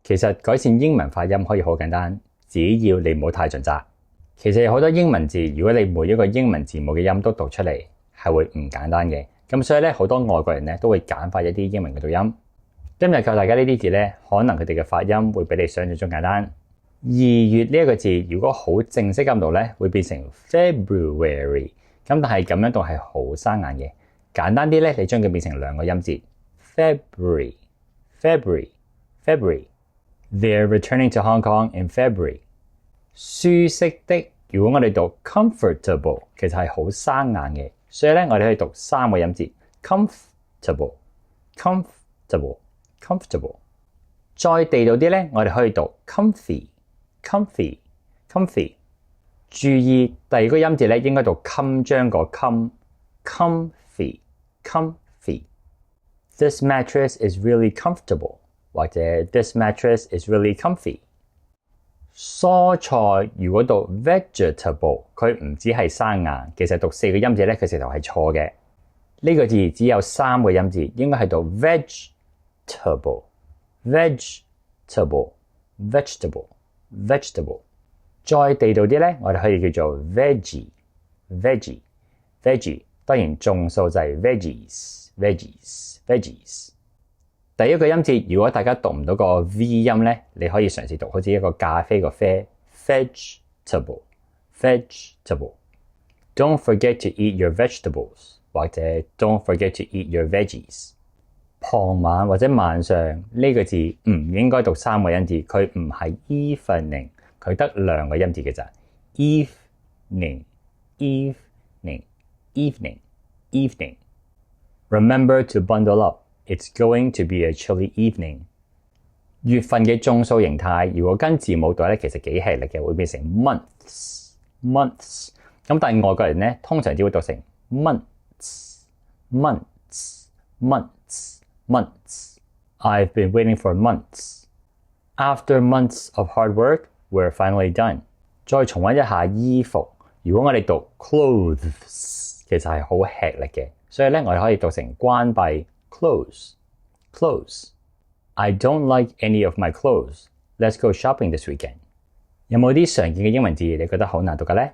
其實改善英文發音可以好簡單，只要你唔好太盡責。其實有好多英文字，如果你每一個英文字母嘅音都讀出嚟，係會唔簡單嘅。咁所以咧，好多外國人咧都會簡化一啲英文嘅讀音。今日教大家呢啲字咧，可能佢哋嘅發音會比你想象中簡單。2月呢一個字，如果好正式咁讀咧，會變成 February。咁但係咁樣讀係好生硬嘅。簡單啲咧，你將佢變成兩個音節 February。They're returning to Hong Kong in February。舒適的，如果我哋讀 comfortable， 其實係好生硬嘅，所以咧我哋可以讀三個音節 comfortable。再地道啲咧，我哋可以讀 comfy。注意第二個音節咧，應該讀襟章個襟 comfy。This mattress is really comfortable， 或者 This mattress is really comfy。蔬菜如果讀 vegetable， 佢唔止係生硬，其實讀四個音節咧，佢直頭係錯嘅。呢個字只有三個音節，應該係讀 vegetable。再地道啲咧，我哋可以叫做 veggie。當然眾數就係 veggies。第一個音節，如果大家讀唔到個 V 音咧，你可以嘗試讀好似一個咖啡個啡 vegetable。Don't forget to eat your vegetables， 或者 Don't forget to eat your veggies。傍晚或者晚上呢個字唔應該讀三個音節，佢唔係 evening， 佢得兩個音節嘅咋 evening。Remember to bundle up。It's going to be a chilly evening。月份嘅眾數形態，如果跟字母讀咧，其實幾吃力嘅，會變成 months。咁但係外國人咧，通常只會讀成 months。I've been waiting for months。After months of hard work, we're finally done。再重溫一下衣服，如果我哋讀 clothes， 其實係好吃力嘅，所以咧我哋可以讀成關閉。Clothes。I don't like any of my clothes. Let's go shopping this weekend。有冇啲常見嘅英文字你覺得好難讀嘅咧？